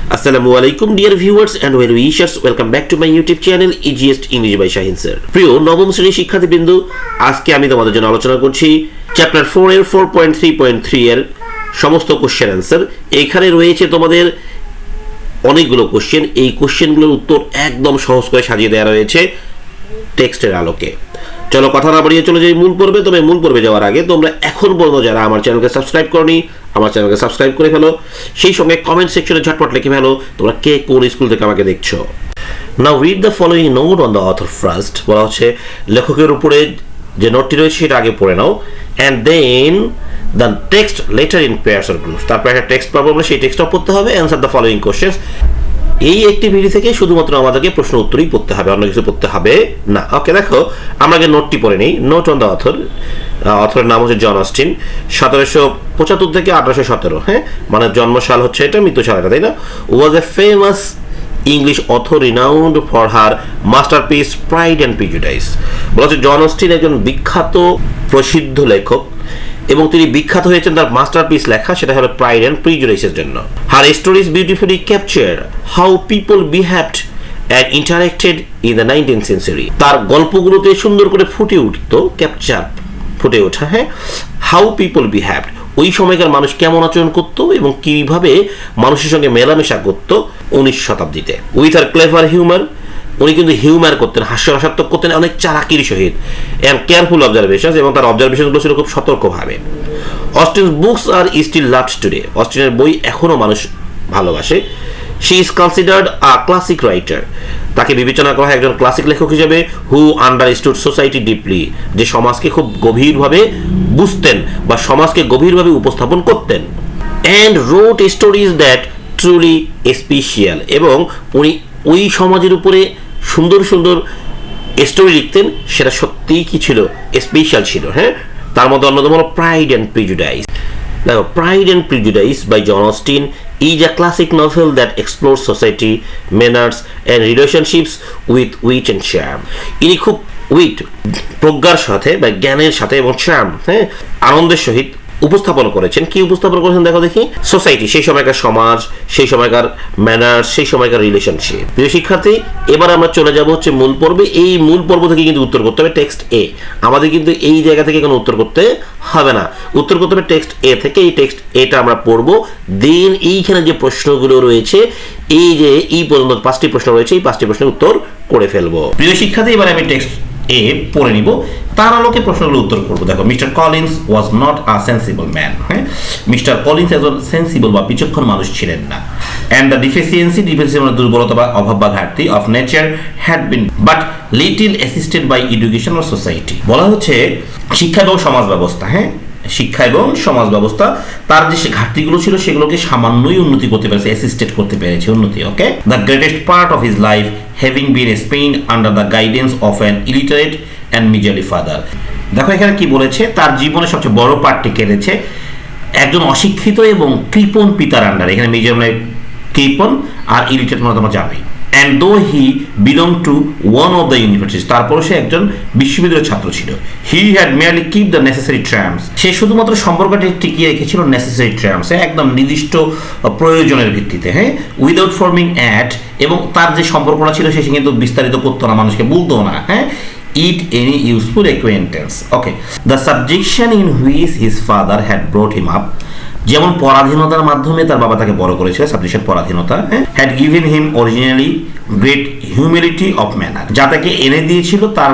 Assalamu alaikum dear viewers and well wishers, welcome back to my YouTube channel Easiest English by Shahin sir. প্রিয় নবম শ্রেণীর শিক্ষার্থীবৃন্দ, আজকে আমি তোমাদের জন্য আলোচনা করছি চ্যাপ্টার 4 এর 4.3.3 এর সমস্ত কোশ্চেন অ্যান্সার। এখানে রয়েছে তোমাদের অনেকগুলো কোশ্চেন। এই কোশ্চেনগুলোর উত্তর একদম সহজ করে সাজিয়ে দেওয়া রয়েছে টেক্সটের আলোকে। চলো কথা না বাড়িয়ে চলে যাই মূল পর্বে। তবে মূল পর্বে যাওয়ার আগে তোমরা এখন পর্যন্ত যারা আমার চ্যানেলকে সাবস্ক্রাইব করনি, আমার চ্যানেলকে সাবস্ক্রাইব করে ফেলো। সেই সঙ্গে কমেন্ট সেকশনে ঝটপট লিখে ফেলো তোমরা কে কোন স্কুল থেকে আমাকে দেখছো। Now read the following note on the author first. বলা হচ্ছে লেখকের উপরে যে নোটটি রয়েছে সেটা আগে পড়ে নাও, and then the text letter in pairs or groups. তারপর একটা টেক্সট পাবো, আমরা সেই টেক্সটটা পড়তে হবে। Answer the following questions. এই অ্যাক্টিভিটি থেকে শুধুমাত্র আমাদেরকে প্রশ্ন উত্তরই পড়তে হবে, অন্য কিছু পড়তে হবে না। ওকে, দেখো আমরা আগে নোটটি পড়ে নিই। Note on the author. অথরের নাম হচ্ছে জন অস্টিন, 1775 থেকে 1817। হ্যাঁ, মানে জন্মসাল হচ্ছে এটা, মৃত্যুসাল এটা, তাই না? Was a famous English author renowned for her masterpiece Pride and Prejudice. বলা হচ্ছে জন অস্টিন একজন বিখ্যাত প্রসিদ্ধ লেখক এবং তিনি বিখ্যাত হয়েছেন তার মাস্টারপিস লেখা, সেটা হলো প্রাইড অ্যান্ড প্রিজুডাইসের জন্য। Her stories beautifully capture how people behaved and interacted in the 19th century. তার গল্পগুলোতে সুন্দর করে ফুটে উঠতো, ক্যাপচার ফুটে ওঠা, হ্যাঁ, হাউ পিপল বিহেভড, ওই সময়কার মানুষ কেমন আচরণ করতো এবং কিভাবে মানুষের সঙ্গে মেলামেশা করতো 19 শতাব্দীতে। উইথ আর ক্লেভার হিউমার, উনি কিন্তু হিউমার করতেন, হাস্যরসাত্মক করতেন অনেক চালাকির সহিত, অ্যান্ড কেয়ারফুল অবজারভেশন, এবং তার অবজারভেশনগুলো ছিল খুব সতর্কভাবে। Austen's books are still loved today. অস্টিনের বই এখনো মানুষ ভালোবাসে। She is considered a classic writer. তাকে বিবেচনা করা হয় একজন ক্লাসিক লেখক হিসেবে। হু আন্ডারস্টুড সোসাইটি ডিপলি, যে সমাজকে খুব গভীরভাবে বুঝতেন বা সমাজকে গভীরভাবে উপস্থাপন করতেন। And wrote stories that truly special, এবং উনি ওই সমাজের উপরে সুন্দর সুন্দর স্টোরি লিখতেন, সেটা সত্যিই কি ছিল, স্পেশাল ছিল। হ্যাঁ, তার মধ্যে অন্যতম হলো প্রাইড অ্যান্ড প্রিজুডাইস। দেখো, Pride and Prejudice by John Austen is a classic novel that explores society, manners and relationships with wit and charm. ইনি খুব উইট, প্রজ্ঞার সাথে বা জ্ঞানের সাথে এবং চার্ম, হ্যাঁ, আনন্দের সহিত উপস্থাপন করেছেন। কি উপস্থাপন করেছেন দেখো দেখি। সোসাইটি, সেই সময়কার সমাজ, সেই সময়কার ম্যানার্স, সেই সময়কার রিলেশনশিপ। প্রিয় শিক্ষার্থী, এবার আমরা চলে যাব হচ্ছে মূল পর্বে। এই মূল পর্ব থেকে কিন্তু উত্তর করতে হবে টেক্সট এ। আমাদের কিন্তু এই জায়গা থেকে কোনো উত্তর করতে হবে না, উত্তর করতে হবে টেক্সট এ থেকে। এই টেক্সট এটা আমরা পড়বো, দেন এইখানে যে প্রশ্নগুলো রয়েছে, এই যে এই পর্যন্ত 5টি প্রশ্ন রয়েছে, এই 5টি প্রশ্নের উত্তর করে ফেলবো। প্রিয় শিক্ষার্থী, এবার আমি টেক্সট এ পড়ে নিব, তার আলোকে প্রশ্নগুলো উত্তর করবো। দেখো, Mister Collins was not a sensible man. হ্যাঁ, মিস্টার কলিন্স একজন সেন্সিবল বা বিচক্ষণ মানুষ ছিলেন না। অ্যান্ড দ্য ডিফিসিয়েন্সি মানে দুর্বলতা বা অভাব বা ঘাটতি of nature had been but little assisted by education or society. বলা হচ্ছে শিক্ষা এবং সমাজ ব্যবস্থা, হ্যাঁ, শিক্ষা এবং সমাজ ব্যবস্থা তার যে ঘাটতিগুলো ছিল সেগুলোকে সামান্যই উন্নতি করতে পেরেছে, অ্যাসিস্টেড করতে পেরেছে, উন্নতি। Okay, the greatest part of his life having been spend under the guidance of an illiterate and miserly father. দেখো এখানে কি বলেছে, তার জীবনে সবচেয়ে বড় পার্টটি কেটেছে একজন অশিক্ষিত এবং কৃপণ পিতার আন্ডারে। এখানে মিজার মানে কৃপণ, আর ইলিটারেট মানে তোমরা জানোই। And though he belong to one of the universities, তারপরও সে একজন বিশ্ববিদ্যালয়ের ছাত্র ছিল। He had merely keep the necessary terms, সে শুধুমাত্র সম্পর্কটি টিকিয়ে রেখেছিল নেসেসারি ট্রামস, একদম নির্দিষ্ট প্রয়োজনের ভিত্তিতে। হ্যাঁ, উইদাউট ফর্মিং অ্যাট, এবং তার যে সম্পর্কটা ছিল সে কিন্তু বিস্তারিত করতো না, মানুষকে বলতো না। হ্যাঁ, it any useful acquaintance. Okay, the subjection in which his father had brought him up, যেমন পরাধীনতার মাধ্যমে তার বাবা তাকে বড় করেছিল, সাবজেকশন পরাধীনতা। Had given him originally great humility of manner, যা তাকে এনে দিয়েছিল তার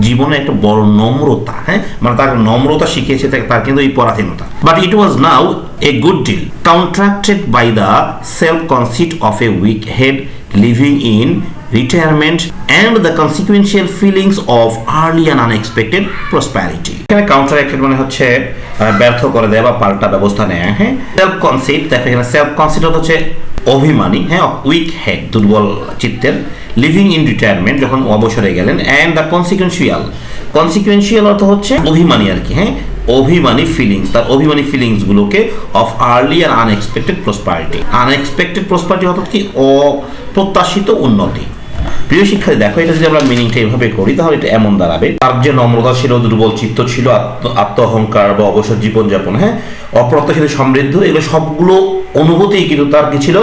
জীবনে একটা বড় নম্রতা। হ্যাঁ, মানে তার নম্রতা শিখিয়েছে তার কিন্তু এই পরাধীনতা। But it was now a good deal counteracted by the self conceit of a weak head living in retirement and the consequential feelings of early and unexpected prosperity. এখানে কাউন্টারঅ্যাক্টেড মানে হচ্ছে ব্যর্থ করে দেয়া বা পাল্টা ব্যবস্থা নেয়া। হ্যাঁ, সেলফ কনসিট, দেখো এখানে সেলফ কনসিট হচ্ছে অভিমানী, হ্যাঁ, উইক হেড দুর্বল চিত্তের, লিভিং ইন রিটায়ারমেন্ট যখন অবসরে গেলেন, অ্যান্ড দ্য কনসিকুয়েন্সিয়াল অর্থ হচ্ছে অভিমানী আর কি। হ্যাঁ, অভিমানী ফিলিংস, তার অভিমানী ফিলিংস গুলোকে অফ আর্লি আর আনএক্সপেক্টেড প্রসপারিটি। আনএক্সপেক্টেড প্রসপারিটি অর্থাৎ কি, অপ্রত্যাশিত উন্নতি। প্রিয় শিক্ষার্থী, দেখো এটা যদি আমরা মিনিংটা এইভাবে করি তাহলে এটা এমন দাঁড়াবে, তার যে নম্রতা ছিল, দুর্বল চিত্ত ছিল, আত্ম অহংকার বা অবসর জীবনযাপন, হ্যাঁ, অপ্রত্যাশিত সমৃদ্ধ, এগুলো সবগুলো অনুভূতি কিন্তু তার কি ছিল,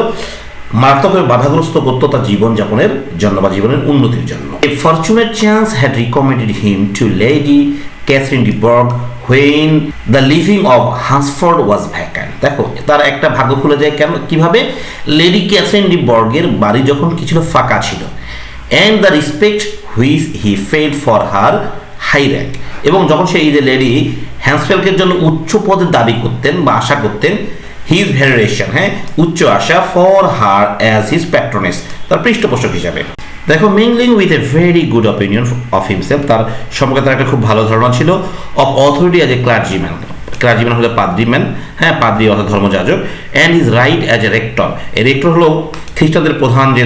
মারাত্মকভাবে বাধাগ্রস্ত করতো তার জীবনযাপনের জন্য বা জীবনের উন্নতির জন্য। A fortunate chance had recommended him to Lady Catherine de Bourgh when the living of Hansford was vacant। দেখো তার একটা ভাগ্য খুলে যায় কেন, কিভাবে? লেডি ক্যাথরিন ডি বার্গের বাড়ি যখন কিছু ফাঁকা ছিল, and the respect which he felt for her high rank, এবং যখন সেই যে লেডি হ্যান্সফেল্ডের জন্য উচ্চ পদের দাবি করতেন বা আশা করতেন, his veneration, হ্যাঁ, উচ্চ আশা, for her as his patroness, তার পৃষ্ঠপোষক হিসাবে। দেখো mingling with a very good opinion of himself, তার সম্পর্কে তার একটা খুব ভালো ধারণা ছিল, of authority as a clergyman, clergyman হলো পাদ্রিম্যান, হ্যাঁ, পাদ্রি অর্থাৎ ধর্মযাজক, and his right as a rector, এই রেক্টর হলো খ্রিস্টানদের প্রধান যে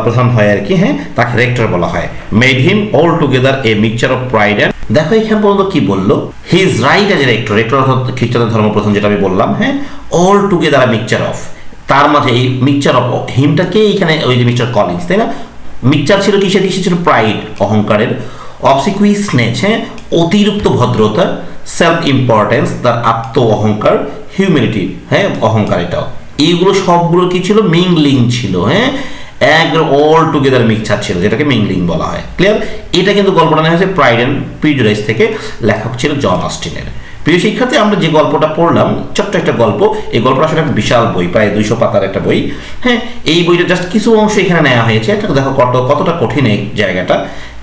প্রধান হয় আর কি, হ্যাঁ, তাকে রেক্টর বলা হয়। Made him all together A mixture of pride and, দেখো এখানে পর্যন্ত কি বললো, his right as a rector, rector অর্থাৎ খ্রিস্টানদের ধর্মপ্রধান যেটা আমি বললাম, হ্যাঁ, অল টুগেদার মিক্সচার অফ, তার মাঝে এই মিক্সচার অফ হিমটাকে এইখানে ওই যে মিস্টার কলিন্স, তাই না, মিক্সচার ছিল কিসের, ছিল প্রাইড অহংকারের, অবসিকুইসনেস, হ্যাঁ, অতিরিক্ত ভদ্রতা, সেলফ ইম্পর্টেন্স তার আত্ম অহংকার, হিউম্যানিটি, হ্যাঁ, অহংকার, এটাও এইগুলো সবগুলো কি ছিল, মিংলিং ছিল, হ্যাঁ, এক অল টুগেদার মিক্সচার ছিল, যেটাকে মিংলিং বলা হয়। ক্লিয়ার? এটা কিন্তু গল্পটা নেওয়া হয়েছে প্রাইড অ্যান্ড প্রিজুডিস থেকে, লেখক ছিল জন অস্টিনের। প্রিয় শিক্ষার্থী, আমরা যে গল্পটা পড়লাম, ছোট্ট একটা গল্প, এই গল্পটা আসলে একটা বিশাল বই, প্রায় 200 পাতার একটা বই, হ্যাঁ, এই বইটা জাস্ট কিছু অংশ এখানে নেওয়া হয়েছে, এটা দেখো কতটা কঠিন এই জায়গাটা।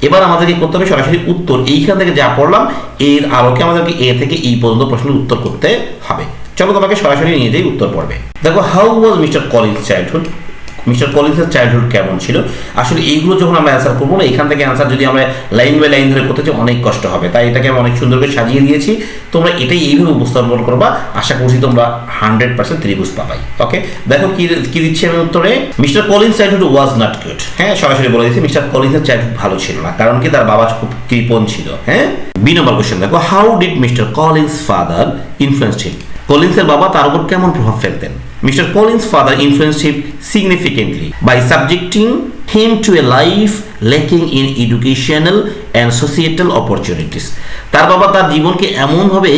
এবার আমাদেরকে করতে হবে সরাসরি উত্তর, এইখান থেকে যা পড়লাম এর আলোকে আমাদেরকে এ থেকে এই পর্যন্ত প্রশ্নের উত্তর করতে হবে। চলো তোমাকে সরাসরি নিয়ে যাই উত্তর পড়বে। দেখো, how was Mr Collins childhood, Mr কলিন্সের চাইল্ডহুড কেমন ছিল? আসলে এইগুলো যখন আমরা অ্যান্সার করবো না, এখান থেকে অ্যান্সার যদি আমরা লাইন বাই লাইন ধরে করতে চাই অনেক কষ্ট হবে, তাই এটাকে আমি অনেক সুন্দর করে সাজিয়ে দিয়েছি। তোমরা এটাই এইভাবে উপস্থাপন করবা, আশা করছি তোমরা 100% ত্রিভুজ পাবাই। ওকে, দেখো কি দিচ্ছি আমি উত্তরে, mister Collins childhood was not good, হ্যাঁ, সরাসরি বলে দিচ্ছি মিস্টার কলিন্সের চাইল্ডহুড ভালো ছিল না, কারণ কি, তার বাবা খুব কৃপণ ছিল, হ্যাঁ। বি নম্বর কোশ্চেন দেখো, how did Mr Collins father influenced him, কলিন্সের বাবা তার উপর কেমন প্রভাব ফেলতেন? Mr. Collins' father influenced him significantly by subjecting him to a life lacking in educational and societal opportunities. তার বাবা তার জীবনকে এমনভাবে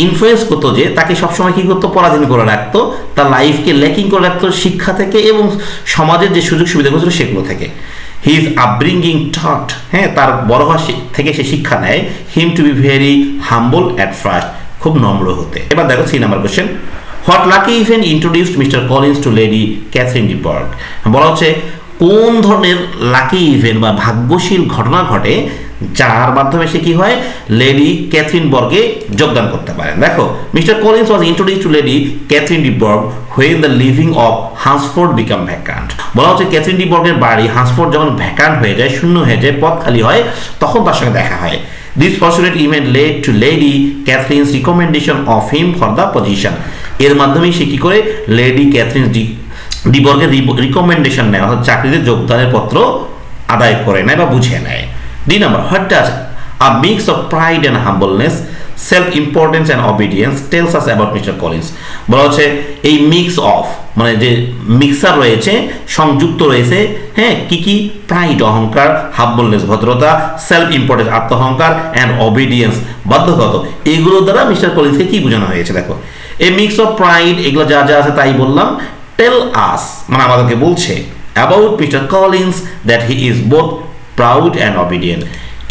ইনফ্লুয়েন্স করতো যে তাকে সবসময় কি করতো, পরাধীন করে রাখতো, তার লাইফকে ল্যাকিং করে রাখতো শিক্ষা থেকে এবং সমাজের যে সুযোগ সুবিধাগুলো ছিল সেগুলো থেকে। হিজ আপব্রিঙ্গিং টট, হ্যাঁ, তার বড় হওয়া থেকে সে শিক্ষা নেয়, him to be very humble at first, খুব নম্র হতে। এবার দেখো 3 number question, what lucky event introduced Mister Collins to Lady Catherine de Bourgh, বলা হচ্ছে কোন ধরনের লাকি ইভেন্ট বা ভাগ্যশীল ঘটনা ঘটে যার মাধ্যমে সে কি হয়, লেডি ক্যাথরিন বর্গে যোগদান করতে পারে। দেখো, Mister Collins was introduced to Lady Catherine de Bourgh when the living of Hansford become vacant, বলা হচ্ছে ক্যাথরিন ডি বার্গের বাড়ি হান্সফোর্ড যখন ভ্যাকান্ট হয়ে যায়, শূন্য হয়ে যায়, পদ খালি হয়, তখন তার সঙ্গে দেখা হয়। This fortunate event led to Lady Catherine's recommendation of him for the position, এর মাধ্যমে সে কি করে, লেডি ক্যাথরিন ডি বার্গের রিকমেন্ডেশন নেয়, অর্থাৎ চাকরিতে যোগদানের পত্র আদায় করে নেয় বা বুঝে নেয়। D number, what does a mix of pride and humbleness, self importance and obedience tells us about mister Collins, বলা হচ্ছে এই মিক্স অফ মানে যে মিক্সার রয়েছে, সংযুক্ত রয়েছে, হ্যাঁ, কি প্রাইড অহংকার, হাম্বলনেস ভদ্রতা, সেলফ ইম্পর্টেন্স আত্মহংকার, অ্যান্ড অবিডিয়েন্স বাধ্যগত, এগুলোর দ্বারা মিস্টার কলিন্সকে কি বোঝানো হয়েছে? দেখো, এই মিক্স অফ প্রাইড, এগুলো যা যা আছে তাই বললাম, টেল আস মানে আমাদেরকে বলছে about mister Collins that he is both proud and obedient,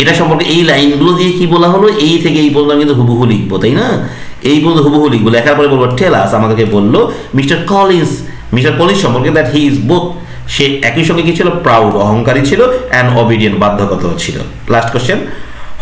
এটা সম্পর্কে এই লাইনগুলো দিয়ে কি বলা হলো, এই থেকে এই পর্যন্ত কিন্তু হুবহু লিখবো, তাই না, এই পর্যন্ত হুবহু লিখবো, লেখার পরে বলবো টেল আস, আমাদেরকে বললো মিস্টার কলিন্স সম্পর্কে দ্যাট হি ইজ বোথ, সে একই সঙ্গে কি ছিল, প্রাউড অহংকারী ছিল, অ্যান্ড অবিডিয়েন্ট বাধ্যগত ছিল। Last question,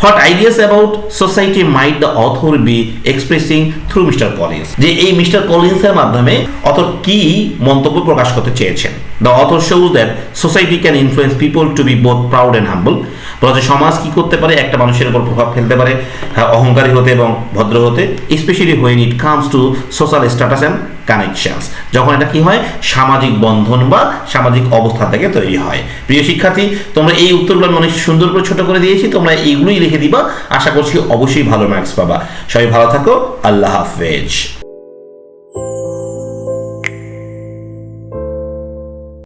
what ideas about society might the author be expressing through Mister Collins, যে এই মিস্টার কলিন্সের মাধ্যমে অথর কি মন্তব্য প্রকাশ করতে চেয়েছেন? The author shows that society can influence people to be both proud and humble, বলা যে সমাজ কি করতে পারে, একটা মানুষের উপর প্রভাব ফেলতে পারে, হ্যাঁ, অহংকারী হতে এবং ভদ্র হতে, specially when it comes to social status and connections, যখন এটা কি হয়, সামাজিক বন্ধন বা সামাজিক অবস্থা থেকে তৈরি হয়। প্রিয় শিক্ষার্থী, তোমরা এই উত্তরগুলো আমি অনেক সুন্দর করে ছোট করে দিয়েছি, তোমরা এইগুলোই লিখে দিবা, আশা করছি অবশ্যই ভালো মার্কস পাবা। সবাই ভালো থাকো, আল্লাহ হাফেজ।